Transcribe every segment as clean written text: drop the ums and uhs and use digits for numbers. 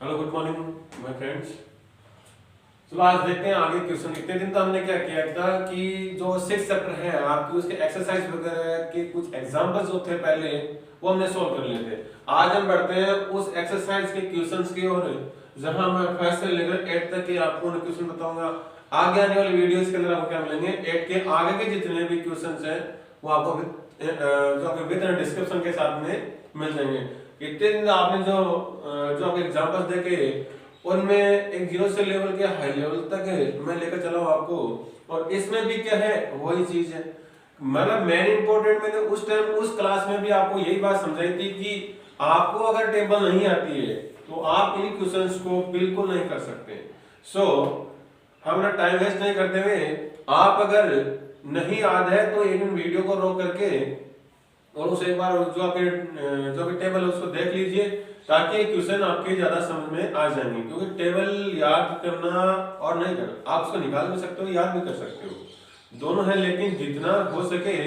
Hello good morning my friends. चलो आज देखते हैं आगे क्वेश्चन। इतने दिन तो हमने क्या किया था कि जो 6 चैप्टर है आपकी उसके एक्सरसाइज वगैरह के कुछ एग्जांपल्स जो थे पहले वो हमने सॉल्व कर लिए थे। आज हम बढ़ते हैं उस एक्सरसाइज के क्वेश्चंस की ओर जहां मैं फर्स्ट से लेकर 8 तक के आपको क्वेश्चन बताऊंगा। आगे आने वाली वीडियोस के अंदर आपको क्या मिलेंगे, 8 के आगे के जितने भी क्वेश्चंस हैं वो आपको जो आपके विद डिस्क्रिप्शन के साथ में मिल जाएंगे। इतने दिन आपने जो आपके एग्जांपल्स देखे उनमें एक जीरो से लेवल के हाई लेवल तक मैं लेकर चला हूं आपको, और इसमें भी क्या है वही चीज है। मतलब मेन इंपॉर्टेंट मैंने उस टाइम उस क्लास में भी आपको यही बात समझाई थी कि आपको अगर टेबल नहीं आती है तो आप इन क्वेश्चंस को बिल्कुल नहीं कर सकते। सो हम ना टाइम वेस्ट नहीं करते हुए, आप अगर नहीं याद है तो एक वीडियो को रोक करके और उस एक बार जो आपके टेबल है उसको देख लीजिए, ताकि क्वेश्चन आपके ज्यादा समझ में आ जाएंगे। क्योंकि टेबल याद करना और नहीं करना, आप उसको निकाल भी सकते हो, याद भी कर सकते हो, दोनों है। लेकिन जितना हो सके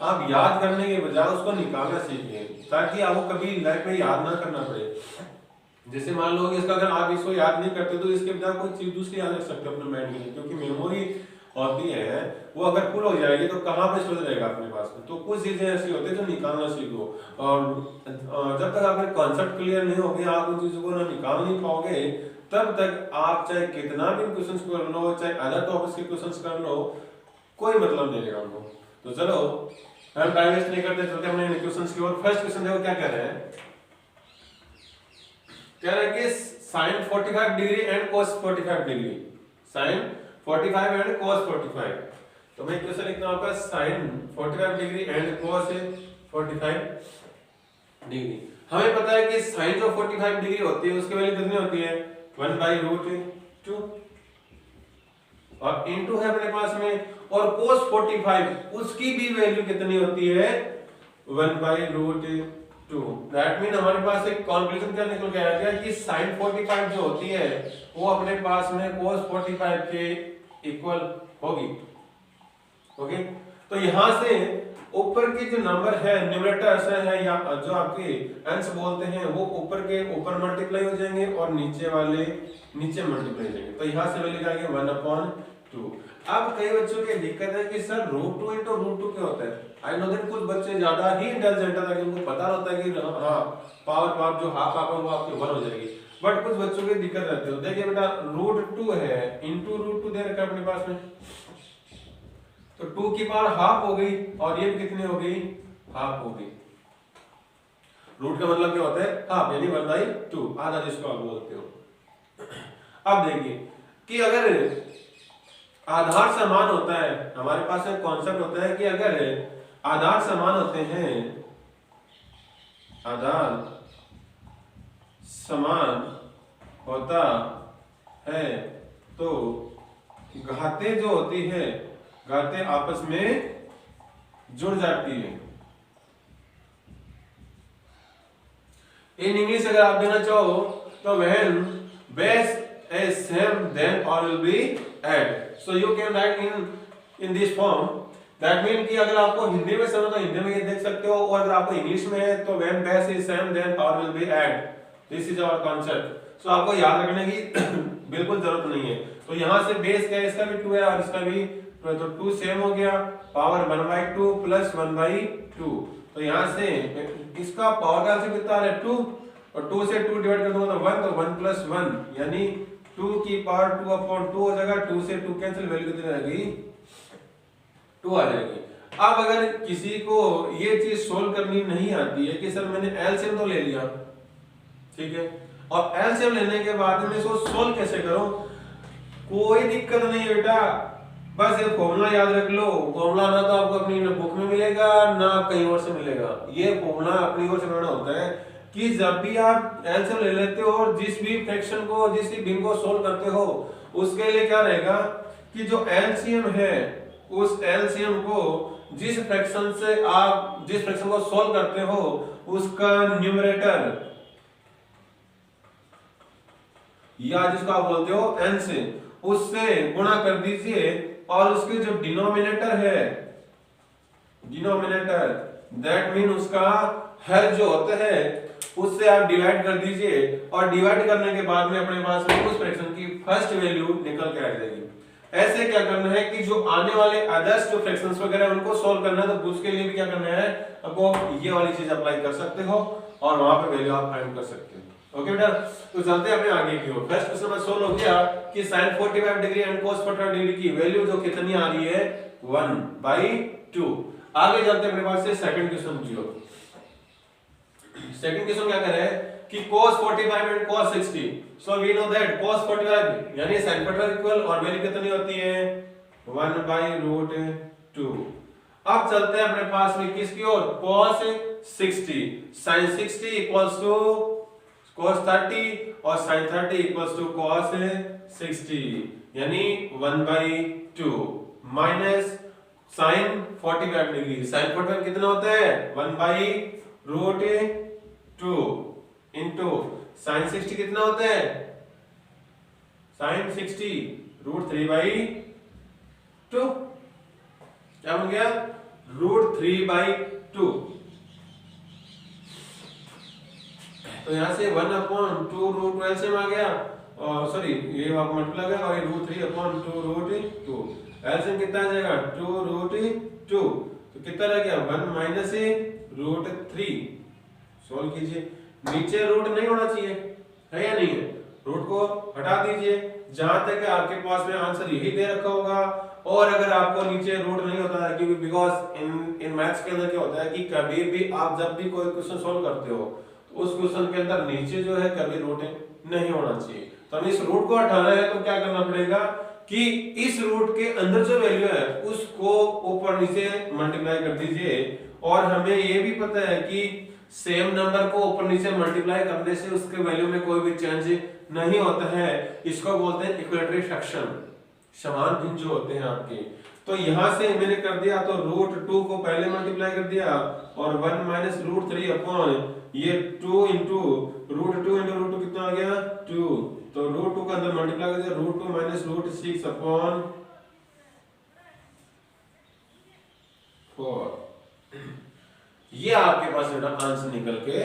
आप याद करने के बजाय उसको निकालना सीखिए, ताकि आपको कभी लाइफ में याद ना करना पड़े। जैसे मान लो इसका अगर आप इसको याद नहीं करते तो इसके बजाय कोई चीज दूसरी याद रख सकते हो अपने माइंड में, क्योंकि मेमोरी होती है वो अगर फुल हो जाएगी तो कहाँ पे स्टोर रहेगा अपने पास में। तो कुछ चीजें ऐसी होती है जो निकालना सीखो, और जब तक आपके कॉन्सेप्ट क्लियर नहीं होगी आप उन चीजों को ना निकाल नहीं पाओगे, तब तक आप चाहे कितना भी क्वेश्चंस कर लो, चाहे अदर टॉपिक्स के क्वेश्चंस कर लो, कोई मतलब नहीं रहेगा उनको। तो चलो हम टाइम वेस्ट नहीं करते, चलते हमने क्वेश्चंस की ओर। फर्स्ट क्वेश्चन देखो क्या कह रहे हैं। कह रहे हैं कि sin 45 degree and cos 45 degree, sin 45 and cos 45। तो मैं क्वेश्चन लिखता हूं आपका sin 45 degree and cos 45 degree. हमें पता है कि sin जो 45 डिग्री होती है उसकी वैल्यू कितनी होती है, 1/√2, और इनटू है अपने पास में, और cos 45 उसकी भी वैल्यू कितनी होती है, 1/√2। दैट मीन हमारे पास एक कंक्लूजन क्या निकल के आया कि sin 45 जो होती है वो अपने पास में cos 45 के इक्वल होगी। ओके, तो यहां से ऊपर के जो नंबर है न्यूमरेटर्स है या जो आपके अंश बोलते हैं वो ऊपर के ऊपर मल्टीप्लाई हो जाएंगे और नीचे वाले नीचे मल्टीप्लाई हो जाएंगे। तो यहां से वैल्यू क्या आएगी, 1/2। अब कई बच्चों की दिक्कत है कि सर √2 × √2 क्या होता है। आई नो दैट कुछ बच्चे ज्यादा ही इंटेलिजेंट है, उनको पता होता है कि हाँ पावर जो हाफ पावर वो आपकी 1 हो जाएगी, बट कुछ बच्चों की दिक्कत रहती है। देखिए बेटा √2 है इंटू √2 दे रखा है अपने पास में, तो 2 की पावर हाफ हो गई, और ये कितनी हो गई, हाफ हो गई। रूट का मतलब क्या होता है, हाफ, यानी 1/2, आधा जिसको आप बोलते हो। अब देखिए कि अगर आधार समान होता है, हमारे पास एक कॉन्सेप्ट होता है कि अगर आधार समान होते हैं, आधार समान होता है तो घातें जो होती है घातें आपस में जुड़ जाती है। इन इंग्लिश अगर आप देना चाहो तो when base is same then all will be add, so you can write in this form। that mean कि अगर आपको हिंदी में समझना तो हिंदी में ये देख सकते हो, और अगर आपको इंग्लिश में है तो when base is same then all will be add। this is our concept। so आपको याद रखने की बिल्कुल जरूरत नहीं है। तो यहाँ से बेस क्या है, इसका भी 2 है और इसका भी, तो 2 सेम हो गया, पावर 1/2 प्लस 1/2। तो यहाँ से इसका पावर का से कितना है 2, और 2 से 2 डिवाइड कर दूंगा तो 1, तो 1 + 1 यानी 2 की पावर 2/2 हो जाएगा। 2 से 2 कैंसिल, वैल्यू कितनी रहेगी, 2 आ जाएगी। अब अगर किसी को ये चीज सोल्व करनी नहीं आती है कि सर मैंने एलसीएम तो ले लिया, ठीक है, और एलसीएम लेने के बाद में इसको सोल्व कैसे करूं, कोई दिक्कत नहीं है बेटा, बस ये फॉर्मूला याद रख लो। फॉर्मूला ना तो आपको अपनी बुक में मिलेगा ना कहीं और से मिलेगा। ये फॉर्मूला अपनी ओर से बनाना होता है कि जब भी आप एलसीएम ले लेते हो और जिस भी फ्रैक्शन को, जिस भी भिन्न को सोल्व करते हो, उसके लिए क्या रहेगा कि जो एलसीएम है उस एलसीएम को जिस फ्रैक्शन से आप जिस फ्रैक्शन को सोल्व करते हो उसका न्यूमरेटर या जिसको आप बोलते हो n से, उससे गुणा कर दीजिए, और उसके जो डिनोमिनेटर है, डिनोमिनेटर दैट मीन उसका हर जो होता है उससे आप डिवाइड कर दीजिए और डिवाइड करने के बाद में अपने पास में उस फ्रैक्शन की फर्स्ट वैल्यू निकल के आ जाएगी। ऐसे क्या करना है कि जो आने वाले अदर्स जो फ्रैक्शंस वगैरह उनको सॉल्व करना है, तो उसके लिए भी क्या करना है, आपको ये वाली चीज अप्लाई कर सकते हो और वहां पे वैल्यू आप फाइंड कर सकते हो। ओके बेटा, तो चलते हैं अपने आगे की ओर। फर्स्ट क्वेश्चन में सोल्व हो गया कि sin 45 degree and cos 45 degree की वैल्यू जो कितनी आ रही है 1/2। आगे चलते हैं अपने पास से सेकंड क्वेश्चन की ओर। सेकंड क्वेश्चन क्या कर रहा है कि cos 45 and cos 60, so we know that cos 45 यानी sin 45 इक्वल और वैल्यू कितनी होती है 1/√2। अब चलते हैं अपने पास में किसकी ओर, cos 60, sin 60 equals to cos 30 और sin 30 इक्वल्स टू cos 60 यानी 1/2 माइनस sin 45 डिग्री, sin 45 कितना होता है 1/√2 इनटू sin 60 कितना होता है sin 60 √3/2, क्या हो गया √3/2। तो यहां से 1/2 एलसीएम आ गया, सॉरी ये आप मल्टीप्लाई गया और ये √3/2 एलसीएम कितना आ जाएगा 2√2, तो कितना रह गया 1 माइनस √3। सॉल्व कीजिए, नीचे रूट नहीं होना चाहिए, है या नहीं है, रूट को हटा दीजिए जहां तक आपके पास में आंसर यही दे रखा होगा। और अगर आपको नीचे रूट नहीं होता है, क्योंकि बिकॉज इन मैथ्स के अंदर क्या होता है कि कभी भी आप जब भी कोई क्वेश्चन सॉल्व करते हो तो उस क्वेश्चन के अंदर नीचे जो है कभी रूट नहीं होना चाहिए। तो हमें इस रूट को हटाना है, तो क्या करना पड़ेगा कि इस रूट के अंदर जो वैल्यू है उसको ऊपर नीचे मल्टीप्लाई कर दीजिए। और हमें ये भी पता है कि सेम नंबर को ऊपर नीचे मल्टीप्लाई करने से उसके वैल्यू में कोई भी चेंज नहीं होता है, इसको बोलते हैं इक्विलेटरल फ्रैक्शन, समान भिन्न जो होते हैं आपके। तो यहां से मैंने कर दिया, तो √2 को पहले मल्टीप्लाई कर दिया और 1 माइनस √3 अपॉन ये 2 इंटू √2 कितना आ गया 2, तो √2 का अंदर मल्टीप्लाई कर दिया √2 माइनस √6 अपॉन 4। ये आपके पास बेटा आंसर निकल के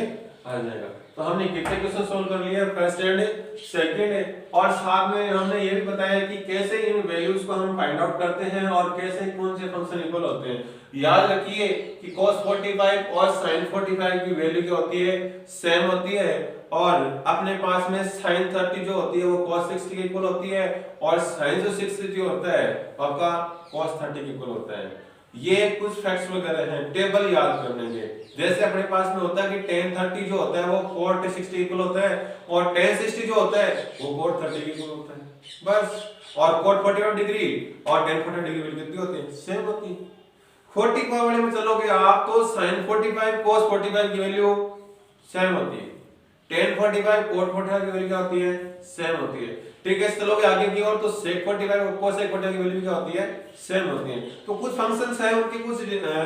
आ जाएगा। तो हमने कितने क्वेश्चन सॉल्व कर लिए, फर्स्ट एंड सेकंड, और साथ में हमने ये भी बताया कि कैसे इन वैल्यूज को हम फाइंड आउट करते हैं और कैसे कौन से फंक्शन इक्वल होते हैं। याद रखिए कि cos 45 और sin 45 की वैल्यू क्या होती है, सेम होती है, और अपने पास में sin 30 जो होती है वो cos 60 के इक्वल होती है, और sin 60 जो होता है आपका cos 30 के इक्वल होता है। ये कुछ फैक्ट्स वगैरह हैं, टेबल याद करने के। जैसे अपने पास में होता है कि tan 30 जो होता है वो cot 60 इक्वल होता है, और tan 60 जो होता है वो cot 30 इक्वल होता है, बस। और cot 45 डिग्री और tan 45 डिग्री वैल्यू कितनी होती है, सेम होती है। 45 वाले में चलोगे आप तो sin 45 cos 45 की वैल्यू सेम होती है, tan 45 cot 45 की वैल्यू क्या होती है, सेम होती है। ठीक है, चलोगे आगे की ओर तो sec 45 और cos 45 की वैल्यू क्या होती है, सेम होती है। तो कुछ फंक्शंस है उनके कुछ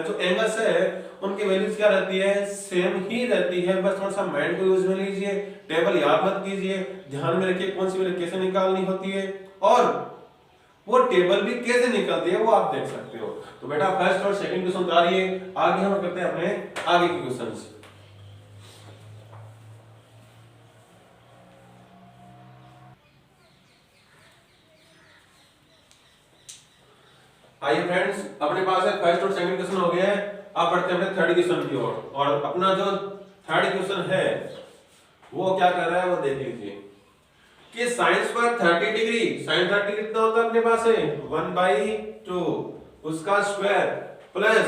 जो एंगल्स है उनकी वैल्यूज क्या रहती है, सेम ही रहती है। बस थोड़ा सा माइंड को यूज में लीजिए, टेबल याद मत कीजिए, ध्यान में रखिए कौन सी वैल्यू कैसे निकालनी होती है और वो टेबल भी कैसे निकलती है वो आप देख सकते हो। तो बेटा फर्स्ट और सेकंड क्वेश्चन उतारिए, आगे हम करते हैं अपने आगे के क्वेश्चंस। आइए फ्रेंड्स, अपने पास है फर्स्ट और सेकंड क्वेश्चन हो गया है। अब बढ़ते हैं अपने थर्ड क्वेश्चन की ओर, और अपना जो थर्ड क्वेश्चन है वो क्या कर रहा है वो देख लीजिए कि sin स्क्वायर 30 डिग्री, sin 30 कितना होता है अपने पास है 1/2 उसका स्क्वायर प्लस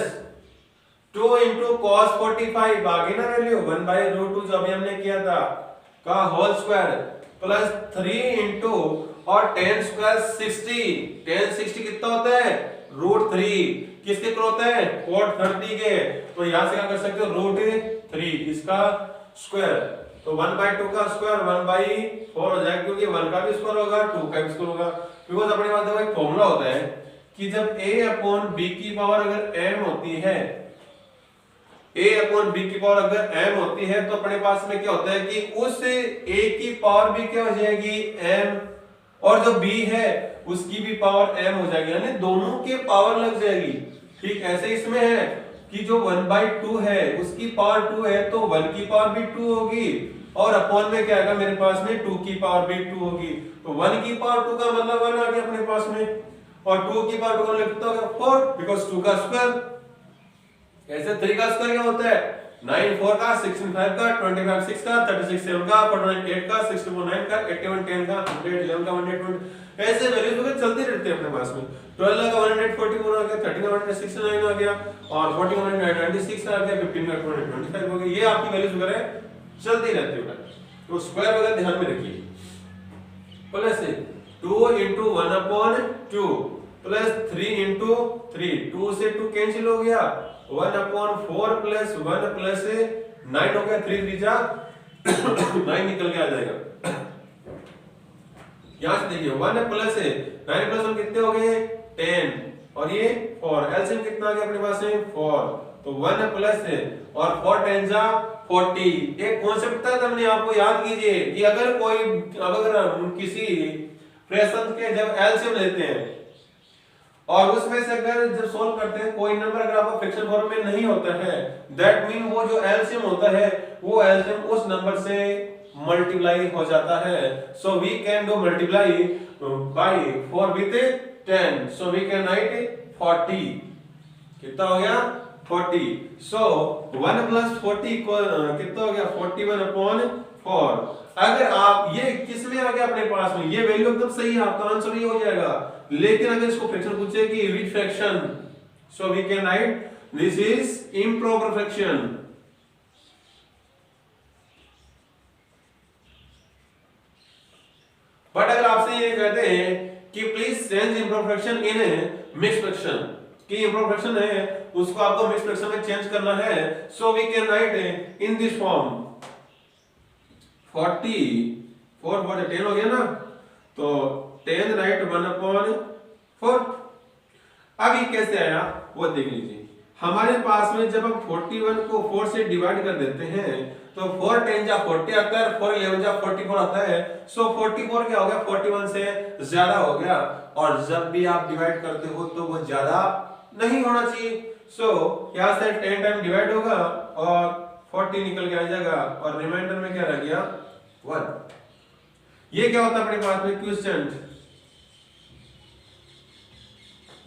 2 इंटू cos 45 आगे ना वैल्यू 1/√2 जो अभी हमने किया था का होल स्क्वायर प्लस 3 इंटू और tan स्क्वायर 60, tan 60 कितना होता है √3, किसके इक्वल होता है cot 30 के। तो यहां से क्या कर सकते हो √3 इसका स्क्वायर, तो 1/2 का स्क्वायर 1/4 हो जाएगा, क्योंकि 1 का भी स्क्वायर होगा 2 का भी स्क्वायर होगा। बिकॉज़ अपने पास देखो एक फॉर्मूला होता है कि जब a/b की पावर अगर m होती है, a/b की पावर अगर m होती है तो अपने पास में क्या होता है कि उस a की पावर भी क्या हो जाएगी m, और जो b है उसकी भी पावर m हो जाएगी, यानी दोनों के पावर लग जाएगी। ठीक ऐसे इसमें है कि जो 1/2 है उसकी पावर 2 है तो 1 की पावर भी 2 होगी और अपॉन में क्या आएगा मेरे पास में 2 की पावर भी 2 होगी। तो 1 की पावर 2 का मतलब 1 आ गया अपने पास में और 2 की पावर 2 का मतलब कितना हो गया 4 बिकॉज़ 2 का स्क्वायर। ऐसे 3 का स्क्वायर क्या होता है 9 4 का 16 5 का 25 6 का 36 7 का 49 8 का 64 9 का 81 10 का 100 11 का 120 ऐसे वैल्यूज वगैरह चलते रहते हैं अपने पास में। 12 का 144 आ गया 13 का 169 आ गया और 14 का 196 आ गया 15 का 225 हो गया। ये आपकी वैल्यूज वगैरह चलती रहती है। तो स्क्वायर वगैरह ध्यान में रखिए। प्लस 2 into 1/2 प्लस 3 into 3 2 से 2 कैंसिल हो गया 1/4 प्लस 1 प्लस 9 हो गया 3 3 जा 9 निकल के आ जाएगा। यहां से देखिए 1 प्लस 9 प्लस 1 कितने हो गए 10 और ये 4 एलसीएम कितना आ गया अपने पास में 4 तो 1 प्लस और 4 10 जा 40। एक कॉन्सेप्ट था हमने आपको याद कीजिए कि अगर किसी फ्रैक्शन के जब एलसीएम लेते हैं और उसमें से अगर जब सोल्व करते हैं कोई नंबर अगर आपका फ्रैक्शन फॉर्म में नहीं होता है दैट मीन वो जो एलसीएम होता है वो एलसीएम उस नंबर से मल्टीप्लाई हो जाता है। So we can do multiply by 4 with 10 so we can write 40 कितना हो गया 40। सो 1 प्लस 40 कितना हो गया 41/4। अगर आप ये किस में आ गया अपने पास में ये वैल्यू एकदम सही है आपका आंसर ही हो जाएगा। लेकिन अगर इसको फ्रैक्शन पूछे कि which fraction so we can write this is improper fraction. But अगर आपसे ये कहते हैं कि please change improper fraction in mixed fraction कि इंप्रॉपर फ्रैक्शन है उसको आपको मिक्स्ड फ्रैक्शन में चेंज करना है so we can write in this form 44 4 10 हो गया ना तो 10 राइट 1/4। अब ये कैसे आया वो देख लीजिए। हमारे पास में जब हम 41 को 4 से डिवाइड कर देते हैं तो 4 10 जा 40 आता है 4 11 जा 44 आता है। सो 44 क्या हो गया 41 से ज्यादा हो गया और जब भी आप डिवाइड करते हो तो वो ज्यादा नहीं होना चाहिए। सो यहां से 10 टाइम डिवाइड होगा और 40 निकल के आ जाएगा और रिमाइंडर में क्या रह गया 1। ये क्या होता है अपने पास में क्वोशिएंट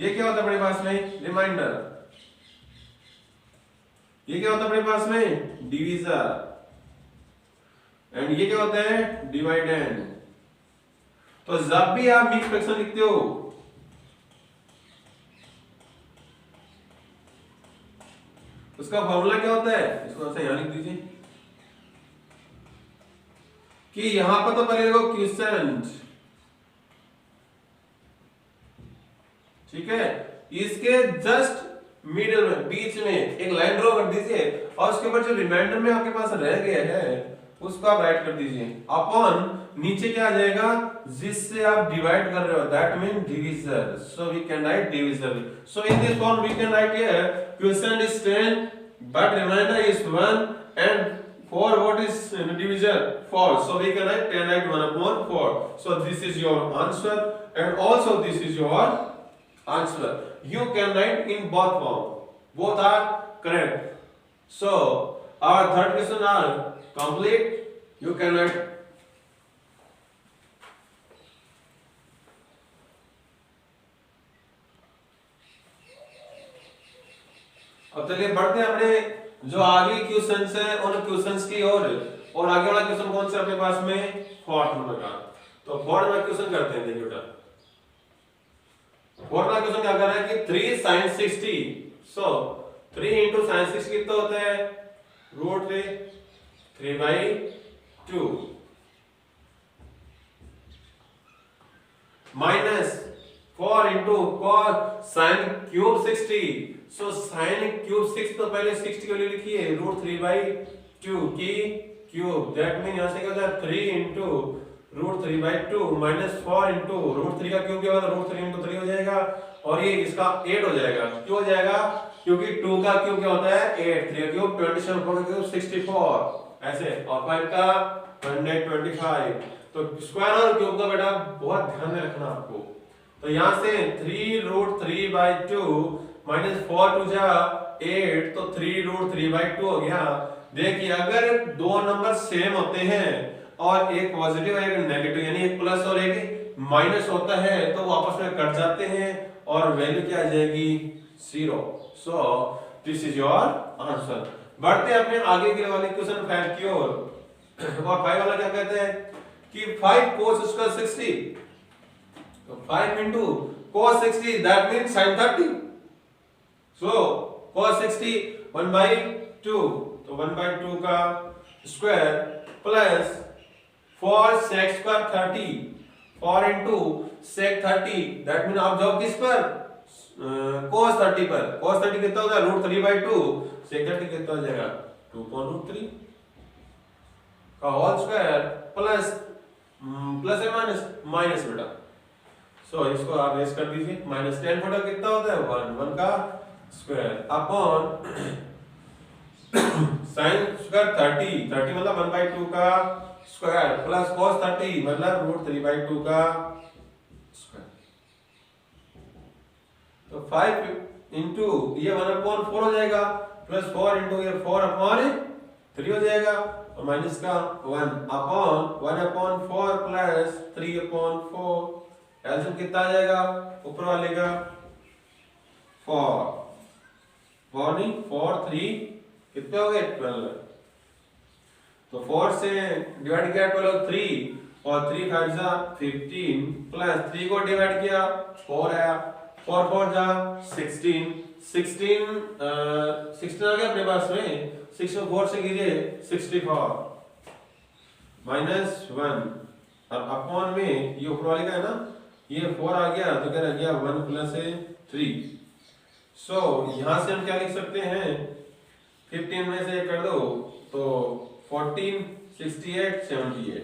ये क्या होता है अपने पास में रिमाइंडर ये क्या होता है अपने पास में डिवीजर एंड ये क्या होता है डिवाइडेंड। तो जब भी आप मिक्स्ड फ्रैक्शन लिखते हो उसका फॉर्मूला क्या होता है इसको ऐसे यहां लिख दीजिए कि यहां पर तो पहले देखो क्वोशिएंट ठीक है इसके जस्ट मिडिल में बीच में एक लाइन ड्रॉ कर दीजिए और उसके ऊपर जो रिमाइंडर में आपके पास रह गया है उसको आप राइट कर दीजिए अपॉन नीचे क्या आ जाएगा जिससे आप डिवाइड कर रहे हो that mean divisor so we can write divisor. So in this form we can write here quotient is 10 but remainder is 1 and 4 what is divisor 4 so we can write 10 right 1/4 so this is your answer and also this is your answer you can write in both are correct। so our third question are complete you can write अब चलिए बढ़ते हैं अपने जो आगे questions हैं उन questions की और आगे वाला क्वेश्चन कौन सा अपने पास में फोर्थ नंबर का। तो फोर्थ नंबर क्वेश्चन करते हैं देखिए बेटा फोर्थ नंबर क्वेश्चन क्या कर रहा है कि 3 sin 60 सो 3 into sin 60 कितना होता है √3/2 minus 4 into cos sin cube 60 सो sin क्यूब 6 तो पहले 60 की वैल्यू लिखिए √3/2 की क्यूब दैट मीन यहां से क्या होता है 3 into √3/2 माइनस 4 into √3 का क्यूब क्या होगा √3 into 3 हो जाएगा और ये इसका 8 हो जाएगा। क्यों हो जाएगा क्योंकि 2 का क्यूब क्या होता है 8 3 का क्यूब 27 4 का क्यूब 64 ऐसे और 5 का 125 तो स्क्वायर और क्यूब का बेटा बहुत ध्यान में रखना आपको। तो यहां से 3 √3/2 माइनस 4 2 जा 8 तो 3√3/2 हो गया। देखिए अगर दो नंबर सेम होते हैं और एक पॉजिटिव और एक नेगेटिव यानी एक प्लस और एक माइनस होता है तो वो आपस में कट जाते हैं और वैल्यू क्या आ जाएगी 0। So this is your answer. बढ़ते हैं अपने आगे के वाले क्वेश्चन 5 की ओर। और 5 वाला क्या कहते हैं कि 5 cos स्क्वायर 60, तो 5 into cos 60 that means sin 30। so cos 60 1/2, तो 1/2 का square plus 4 sec square 30, 4 into sec 30 that means आप जाओ किस पर cos 30 पर। cos 30 कितना होगा √3/2, sec 30 कितना हो जाएगा 2.3 का होल स्क्वायर प्लस प्लस है माइनस माइनस बेटा। सो इसको आप रेस कर दीजिए। -10 बटा कितना होता है 1 का स्क्वायर अपॉन sin स्क्वायर 30 मतलब 1/2 का स्क्वायर प्लस cos 30 मतलब √3/2 का स्क्वायर। तो 5 into ये 1/4 हो जाएगा प्लस 4 into ये 4/3 हो जाएगा और माइनस का 1 अपॉन 1/4 प्लस 3/4 एलसीएम कितना आ जाएगा ऊपर वाले का 4 नहीं 4 3 कितने हो गए 12। तो 4 से डिवाइड किया 12 3 और 3 5 जा 15 प्लस 3 को डिवाइड किया 4 आया 4 4 जा 16 16 आ गया अपने पास में 6 को 4 से कीजिए 64 -1 और अपॉन में ये ऊपर वाले का है ना ये 4 आ गया तो क्या रह गया 1 प्लस 3। सो यहां से हम क्या लिख सकते हैं 15 में से कर दो तो 14 68 78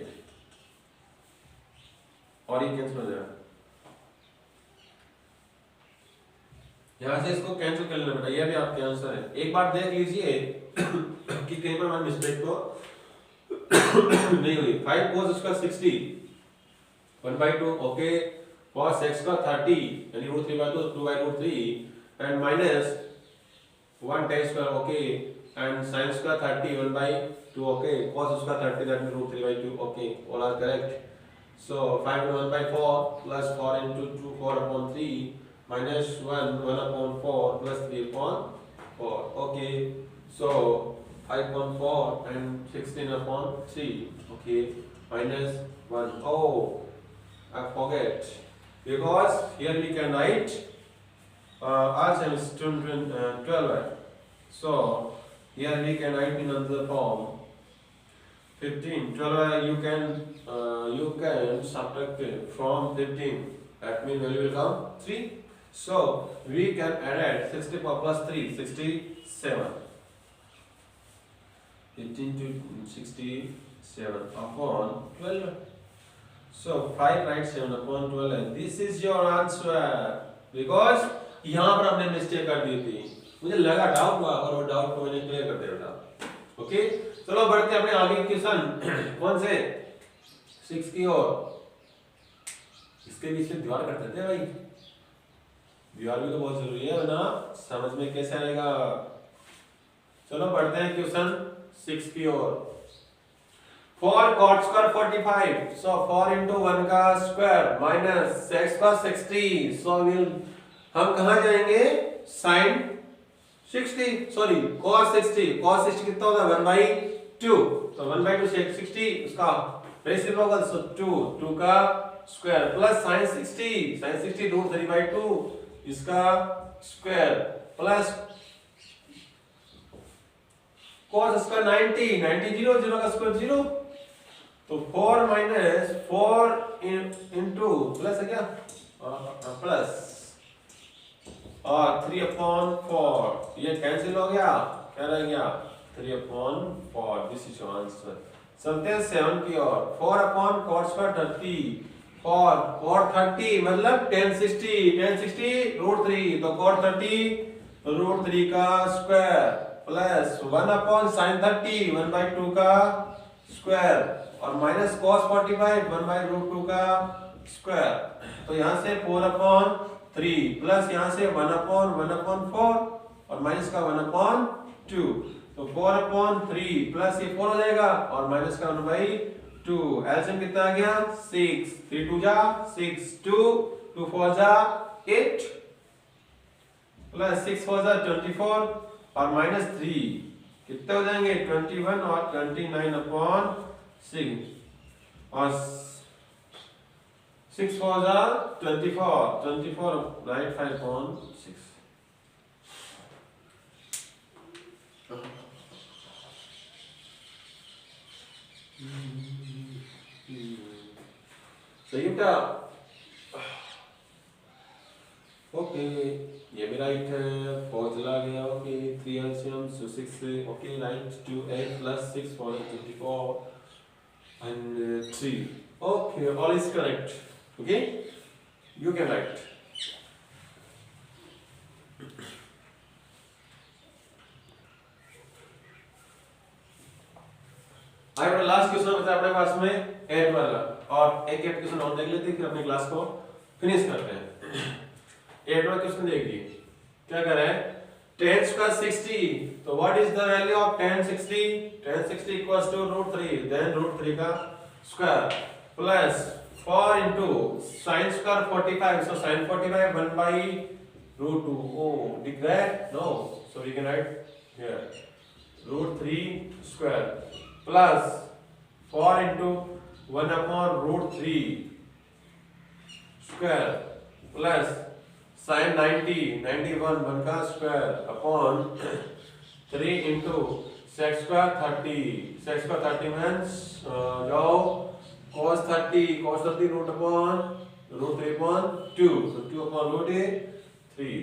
और ये कैंसिल हो जाएगा। यहां से इसको कैंसिल कर लेना बेटा ये भी आपके आंसर है। एक बार देख लीजिए कि कहीं पर हमारी मिस्टेक तो नहीं हुई। 5 cos square 60 1/2 okay cos x का 30 यानी √3/2 2/3 and minus 1 tan square okay and sin square 30 1/2 okay cos square 30 that means √3/2 okay all are correct। so 5 into 1/4 plus 4 into 2 4/3 minus 1/4 plus 3/4 okay so 5/4 and 16/3 okay minus 1 oh I forget because here we can write also is 12 so here we can write in another form 15 12 you can subtract from 15 that means value will come 3 so we can add 64 plus 3 67 15 to 67 upon 12 so 5 write 7 upon 12 this is your answer because यहां पर हमने mistake कर दी थी मुझे लगा doubt हुआ और वो डाउट को मैंने क्लियर कर दिया बेटा ओके। चलो बढ़ते हैं अपने आगे क्वेश्चन कौन से 6 की ओर। इसके बीच में दीवार कर देते हैं भाई दीवार भी तो बहुत जरूरी है ना समझ में कैसे आएगा। चलो बढ़ते हैं क्वेश्चन 6 की ओर। 4 cot square 45 so 4 into 1 का square minus sec square 60 so we'll हम कहां जाएंगे sin 60 सॉरी cos 60 कितना होगा 1/2 तो 1/2 से 60 उसका रेसिप्रोकल होगा so 2 का स्क्वायर प्लस sin 60 √3/2 इसका स्क्वायर प्लस cos स्क्वायर 90 0 का स्क्वायर 0 तो 4 माइनस 4 इनटू प्लस है क्या प्लस और 3/4 ये कैंसिल हो गया क्या रह गया 3/4 दिस इज आंसर। चलते हैं 7 की ओर। 4/cot square 30 4 cot 30 मतलब tan 60 √3 तो cot 30 √3 का स्क्वायर प्लस 1/sin 30 1/2 का स्क्वायर और माइनस cos 45 1/√2 का स्क्वायर। तो यहां से 4/3 प्लस यहां से 1/4 और माइनस का 1/2, तो 4/3 प्लस ये 4 हो जाएगा और माइनस का 1/2। एलसीएम कितना आ गया 6, 3 2 जा 6, 2 2 4 जा 8 प्लस 6 4 जा 24 और माइनस 3 कितने हो जाएंगे 21 और 29/6 और 6 4 जा 24 राइट 5/6। सही बेटा ओके ये भी राइट है 4 चला गया okay 3 LCM so 6 okay right 2 8 plus 6 4 24 and 3 okay all is correct okay you can write आई बड़ा लास्ट क्वेश्चन बचा अपने पास में 8 वाला और एक क्वेश्चन और देख लेते हैं फिर अपनी क्लास को फिनिश करते हैं 8 वाला क्वेश्चन देखिए क्या कर रहा है tan square 60 तो what is the value of tan 60 equals to √3 then √3 का square plus 4 into sin square 45 so sin 45 1 by √2 oh did that no so we can write here √3 square plus 4 into 1/√3 square plus sin 91 1 का square upon 3 into sec square 30 means जाओ cos 30 root upon √3 upon 2 so 2 upon √3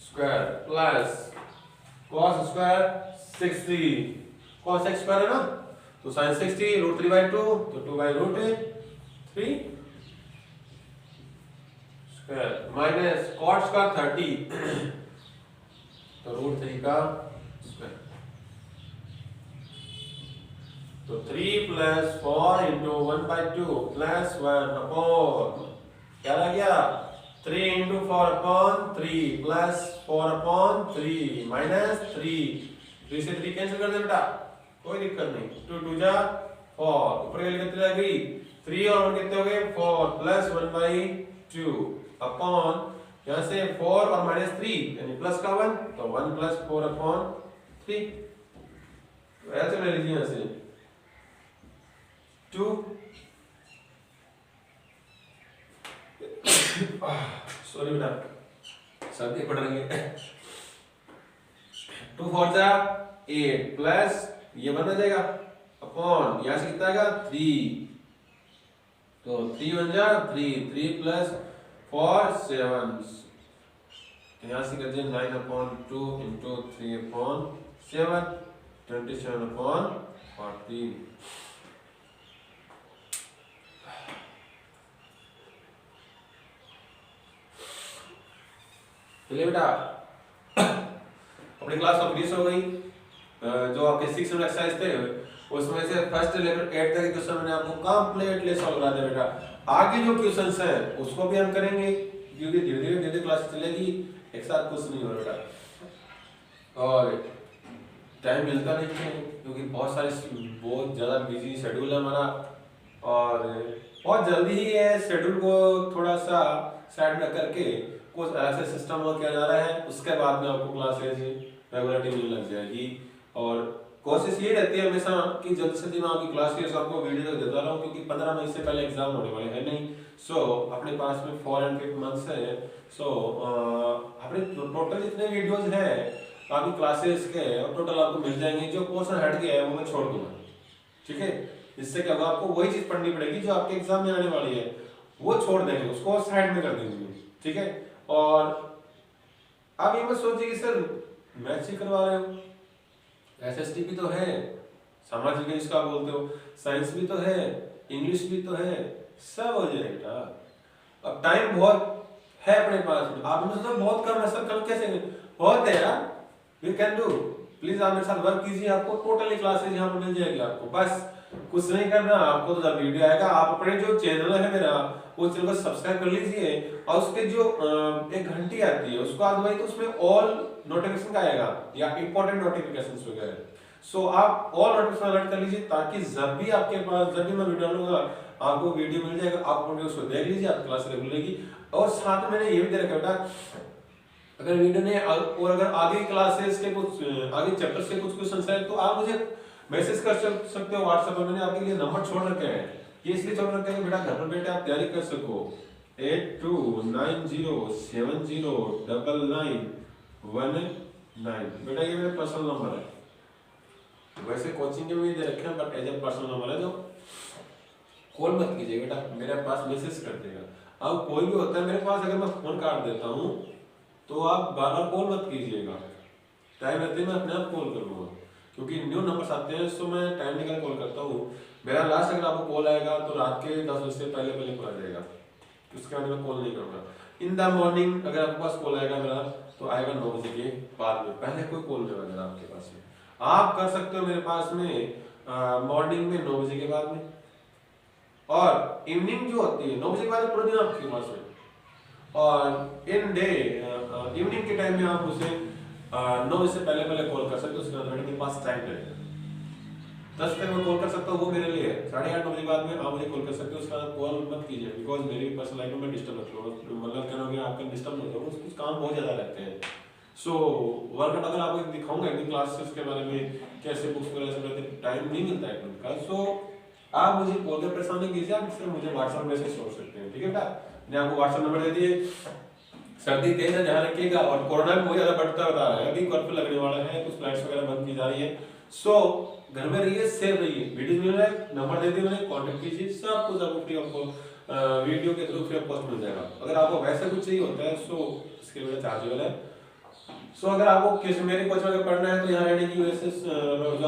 square plus cos square 60 cos x square है ना तो sin 60 √3/2 तो 2/√3 square minus cot square 30 तो √3 का square तो 3 plus 4 into 1/2 plus 1 upon क्या लग गया 3 into 4/3 plus 4/3 minus 3 से 3 कैंसिल कर दे बेटा कोई दिक्कत नहीं 2 2 जा 4 ऊपर वाली कितनी रह गई 3 और 1 कितने हो गए 4 plus 1/2 अपॉन यहाँ से 4 और माइनस 3 यानी प्लस का 1 तो 1 plus 4/3 तो ऐसे ले लीजिए यहाँ से 2 सॉरी बेटा सर्दी पड़ रही है 2 4 जा 8 प्लस ये बन जाएगा अपॉन यहाँ से कितना आएगा 3 तो 3 बन जा 3 प्लस 4 7 यहाँ से कर दिया 9/2 into 3/7 27/14 चलिए बेटा अपनी क्लास कंप्लीट हो गई जो आपके 6 नंबर एक्सरसाइज थे उसमें से फर्स्ट लेकर 8 तक के क्वेश्चन मैंने आपको कंप्लीटली सॉल्व करा दिया बेटा आगे जो क्वेश्चंस हैं उसको भी हम करेंगे क्योंकि धीरे धीरे क्लास चलेगी एक साथ कुछ नहीं हो बेटा और टाइम मिलता नहीं है क्योंकि बहुत ज़्यादा बिजी शेड्यूल है हमारा और बहुत जल्दी ही है शेड्यूल को थोड़ा सा साइड में करके कुछ ऐसे सिस्टम वर्क किया जा रहा है उसके बाद में आपको क्लासेज रेगुलरिटी मिलने लग जाएगी और कोशिश ये रहती है हमेशा कि जल्द से जल्द मैं आपकी क्लास के आपको वीडियो देता रहूं क्योंकि 15 मई से पहले एग्जाम होने वाले हैं नहीं सो अपने पास में 4 and 5 मंथ्स है सो अपने टोटल जितने वीडियोस हैं आपकी क्लासेस के और टोटल आपको मिल जाएंगे जो पोर्शन हट गया है वो मैं छोड़ दूंगा ठीक है इससे क्या होगा आपको वही चीज पढ़नी पड़ेगी जो आपके एग्जाम में आने वाली है वो छोड़ देंगे उसको साइड में कर देंगे ठीक है और आप ये मत सोचिए कि सर मैथ्स ही करवा रहे हो एसएसटी भी तो है सामाजिक जिसका बोलते हो साइंस भी तो है इंग्लिश भी तो है सब हो जाएगा अब टाइम बहुत है अपने पास आप में तो बहुत कम है सर कल कैसे बहुत है यार वी कैन डू प्लीज आप मेरे साथ वर्क कीजिए आपको टोटली क्लासेज यहाँ पर मिल जाएगी आपको बस कुछ नहीं करना आपको, तो जब वीडियो आएगा आप अपने जो चैनल है मेरा वो चैनल को सब्सक्राइब कर लीजिए और उसके जो एक घंटी आती है उसको आप दबाइए तो उसमें ऑल नोटिफिकेशन का आएगा या इंपॉर्टेंट नोटिफिकेशंस वगैरह। सो आप ऑल नोटिफिकेशन अलर्ट कर लीजिए ताकि जब भी आपके पास जब भी मैं वीडियो डालूंगा आपको वीडियो मिल जाएगा, आप उसको देख लीजिए, आपकी क्लास रेगुलर रहेगी। और साथ में मैंने ये भी दे रखा बेटा, अगर वीडियो ने और अगर आगे क्लासेस के कुछ आगे चैप्टर्स के कुछ क्वेश्चंस है तो आप मुझे मैसेज कर सकते हो व्हाट्सएप पर। मैंने आपके लिए नंबर छोड़ रखे हैं, ये इसलिए छोड़ रखे हैं बेटा घर पर बैठे आप तैयारी कर सको। 8290709919 बेटा ये मेरा पर्सनल नंबर है, वैसे कोचिंग के भी दे रखे हैं but as a personal number है, जो कॉल मत कीजिए बेटा, मेरे पास मैसेज कर देगा। अब कोई भी होता है मेरे पास, अगर मैं फोन काट देता हूँ तो आप बार बार कॉल मत कीजिएगा, टाइम रहते मैं अपने आप कॉल कर लूँगा, क्योंकि न्यू नंबर्स आते हैं तो मैं टाइम निकाल कॉल करता हूँ। मेरा लास्ट अगर आपको कॉल आएगा तो रात के 10 बजे से पहले पहले कॉल आ जाएगा, उसके बाद मैं कॉल नहीं करूँगा। इन द मॉर्निंग अगर आपके पास कॉल आएगा मेरा तो आएगा 9 बजे के बाद में, पहले कोई कॉल नहीं आएगा आपके पास में। आप कर सकते हो मेरे पास में मॉर्निंग में 9 बजे के बाद में, और इवनिंग जो होती है 9 बजे के बाद पूरा दिन आपके पास में, और इन डे इवनिंग के टाइम में आप उसे 9 बजे से पहले पहले कॉल कर सकते हो, उसके बाद मेरे पास टाइम रहेगा 10 तक मैं कॉल कर सकता हूँ, वो मेरे लिए है। 8:30 9 बजे बाद में आप मुझे कॉल कर सकते हो, उसके बाद कॉल मत कीजिए, बिकॉज मेरी पर्सनल लाइफ में मैं डिस्टर्ब मत करूँ, मतलब क्या होगा आपका डिस्टर्ब नहीं होगा, कुछ काम बहुत ज़्यादा रहते हैं। सो वर्कआउट अगर आपको दिखाऊंगा एक क्लासेस के बारे में कैसे बुक्स वगैरह सब रहते, टाइम नहीं मिलता है का। सो आप मुझे कॉल कर परेशान नहीं कीजिए, आप सिर्फ मुझे व्हाट्सएप मैसेज छोड़ सकते हैं, ठीक है बेटा। मैंने आपको व्हाट्सएप नंबर दे दिए। सर्दी तेज है ध्यान रखिएगा, और कोरोना भी बहुत ज्यादा बढ़ता बता रहा है, अभी कर्फ्यू लगने वाला है, कुछ फ्लाइट्स वगैरह बंद की जा रही है। सो घर में रहिए, सेफ रहिए, वीडियो मिल रहा है, नंबर दे दिए मैंने, कांटेक्ट कीजिए, सब कुछ आपको फ्री आपको वीडियो के थ्रू फ्री ऑफ कॉस्ट मिल जाएगा। अगर आपको वैसा कुछ चाहिए होता है सो इसके लिए चार्जेबल है। सो अगर आपको किसी मेरे कोच में पढ़ना है तो यहाँ रहने की जो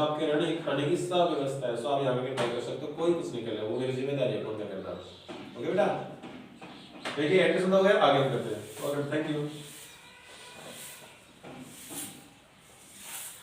आपके रहने की खाने की सब व्यवस्था है, सो आप यहाँ पे ट्राई कर सकते हो, कोई कुछ नहीं करेगा, वो मेरी जिम्मेदारी है कौन क्या करना। ओके बेटा, देखिए एडमिशन हो गया, आगे हम करते हैं। Okay, thank you.